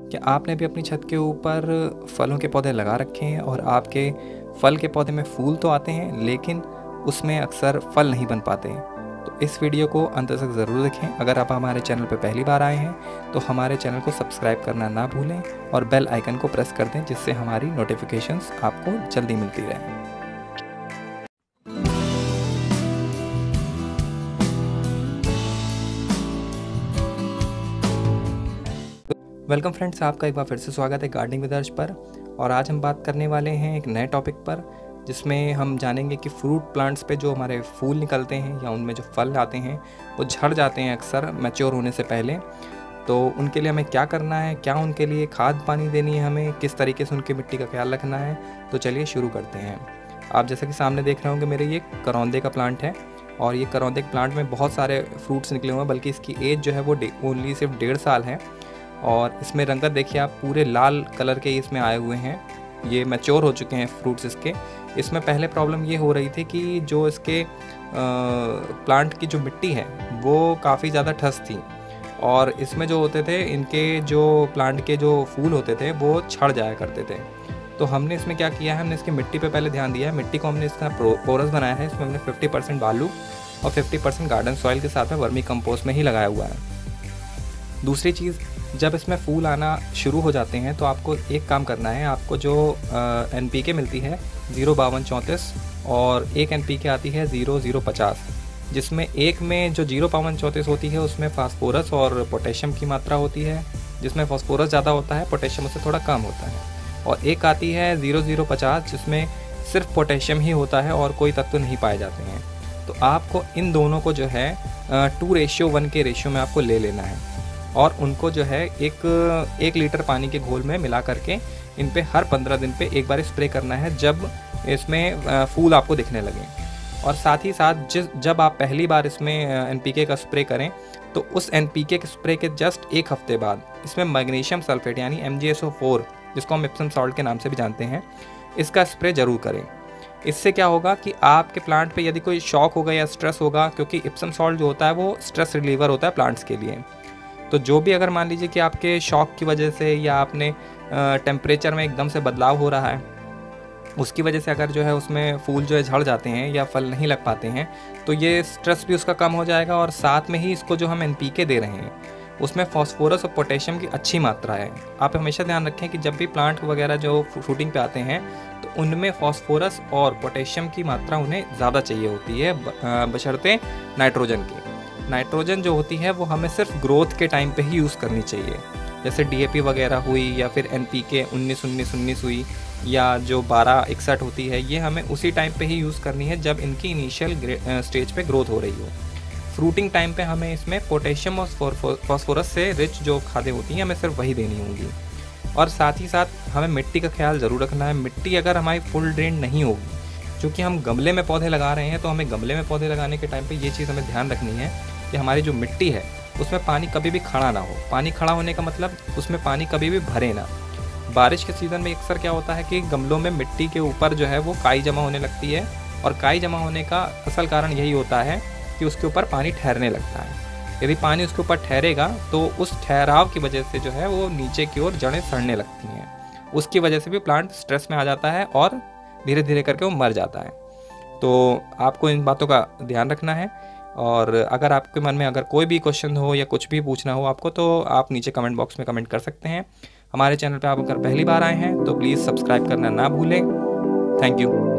क्या आपने भी अपनी छत के ऊपर फलों के पौधे लगा रखे हैं और आपके फल के पौधे में फूल तो आते हैं लेकिन उसमें अक्सर फल नहीं बन पाते हैं? तो इस वीडियो को अंत तक ज़रूर देखें। अगर आप हमारे चैनल पर पहली बार आए हैं तो हमारे चैनल को सब्सक्राइब करना ना भूलें और बेल आइकन को प्रेस कर दें, जिससे हमारी नोटिफिकेशंस आपको जल्दी मिलती रहें। वेलकम फ्रेंड्स, आपका एक बार फिर से स्वागत है गार्डनिंग विद अर्श पर। और आज हम बात करने वाले हैं एक नए टॉपिक पर, जिसमें हम जानेंगे कि फ्रूट प्लांट्स पे जो हमारे फूल निकलते हैं या उनमें जो फल आते हैं वो झड़ जाते हैं अक्सर मैच्योर होने से पहले। तो उनके लिए हमें क्या करना है, क्या उनके लिए खाद पानी देनी है, हमें किस तरीके से उनकी मिट्टी का ख्याल रखना है। तो चलिए शुरू करते हैं। आप जैसा कि सामने देख रहे होंगे मेरे, ये करौंदे का प्लांट है और ये करौंदे के प्लांट में बहुत सारे फ्रूट्स निकले हुए हैं, बल्कि इसकी एज जो है वो ओनली सिर्फ 1.5 साल है। और इसमें रंगत देखिए आप, पूरे लाल कलर के इसमें आए हुए हैं, ये मैच्योर हो चुके हैं फ्रूट्स इसके। इसमें पहले प्रॉब्लम ये हो रही थी कि जो इसके प्लांट की जो मिट्टी है वो काफ़ी ज़्यादा ठस थी और इसमें जो होते थे, इनके जो प्लांट के जो फूल होते थे वो छड़ जाया करते थे। तो हमने इसमें क्या किया है, हमने इसकी मिट्टी पे पहले ध्यान दिया है। मिट्टी को हमने इसका पोरस बनाया है। इसमें हमने 50% बालू और 50% गार्डन सॉइल के साथ में वर्मी कंपोस्ट में ही लगाया हुआ है। दूसरी चीज़, जब इसमें फूल आना शुरू हो जाते हैं तो आपको एक काम करना है। आपको जो NPK मिलती है 05234 और एक NPK आती है 0050, जिसमें एक में जो 05234 होती है उसमें फास्फोरस और पोटेशियम की मात्रा होती है, जिसमें फास्फोरस ज़्यादा होता है, पोटेशियम उससे थोड़ा कम होता है। और एक आती है 0050 जिसमें सिर्फ पोटेशियम ही होता है और कोई तत्व नहीं पाए जाते हैं। तो आपको इन दोनों को जो है 2:1 के रेशियो में आपको ले लेना है और उनको जो है एक लीटर पानी के घोल में मिला करके इन पे हर 15 दिन पे एक बार स्प्रे करना है, जब इसमें फूल आपको दिखने लगे। और साथ ही साथ जब आप पहली बार इसमें NPK का स्प्रे करें तो उस NPK के स्प्रे के जस्ट एक हफ्ते बाद इसमें मैग्नीशियम सल्फेट यानी MgSO4, जिसको हम इप्सम सॉल्ट के नाम से भी जानते हैं, इसका स्प्रे ज़रूर करें। इससे क्या होगा कि आपके प्लांट पे यदि कोई शॉक होगा या स्ट्रेस होगा, क्योंकि इप्सम सॉल्ट जो होता है वो स्ट्रेस रिलीवर होता है प्लांट्स के लिए। तो जो भी अगर मान लीजिए कि आपके शॉक की वजह से या आपने टेम्परेचर में एकदम से बदलाव हो रहा है, उसकी वजह से अगर जो है उसमें फूल जो है झड़ जाते हैं या फल नहीं लग पाते हैं, तो ये स्ट्रेस भी उसका कम हो जाएगा। और साथ में ही इसको जो हम NPK दे रहे हैं उसमें फास्फोरस और पोटेशियम की अच्छी मात्रा है। आप हमेशा ध्यान रखें कि जब भी प्लांट वगैरह जो फ्रूटिंग पे आते हैं तो उनमें फास्फोरस और पोटेशियम की मात्रा उन्हें ज़्यादा चाहिए होती है, बशर्ते नाइट्रोजन की। नाइट्रोजन जो होती है वो हमें सिर्फ ग्रोथ के टाइम पे ही यूज़ करनी चाहिए, जैसे DAP वगैरह हुई या फिर NPK 19-19-19 हुई या जो 12-61 होती है, ये हमें उसी टाइम पे ही यूज़ करनी है जब इनकी इनिशियल स्टेज पे ग्रोथ हो रही हो। फ्रूटिंग टाइम पे हमें इसमें पोटेशियम और फास्फोरस से रिच जो खादें होती हैं हमें सिर्फ वही देनी होंगी। और साथ ही साथ हमें मिट्टी का ख्याल ज़रूर रखना है। मिट्टी अगर हमारी फुल ड्रेन नहीं होगी, क्योंकि हम गमले में पौधे लगा रहे हैं, तो हमें गमले में पौधे लगाने के टाइम पे ये चीज़ हमें ध्यान रखनी है कि हमारी जो मिट्टी है उसमें पानी कभी भी खड़ा ना हो। पानी खड़ा होने का मतलब उसमें पानी कभी भी भरे ना। बारिश के सीज़न में अक्सर क्या होता है कि गमलों में मिट्टी के ऊपर जो है वो काई जमा होने लगती है, और काई जमा होने का असल कारण यही होता है कि उसके ऊपर पानी ठहरने लगता है। यदि पानी उसके ऊपर ठहरेगा तो उस ठहराव की वजह से जो है वो नीचे की ओर जड़ें सड़ने लगती हैं। उसकी वजह से भी प्लांट स्ट्रेस में आ जाता है और धीरे धीरे करके वो मर जाता है। तो आपको इन बातों का ध्यान रखना है। और अगर आपके मन में अगर कोई भी क्वेश्चन हो या कुछ भी पूछना हो आपको, तो आप नीचे कमेंट बॉक्स में कमेंट कर सकते हैं। हमारे चैनल पे आप अगर पहली बार आए हैं तो प्लीज़ सब्सक्राइब करना ना भूलें। Thank you.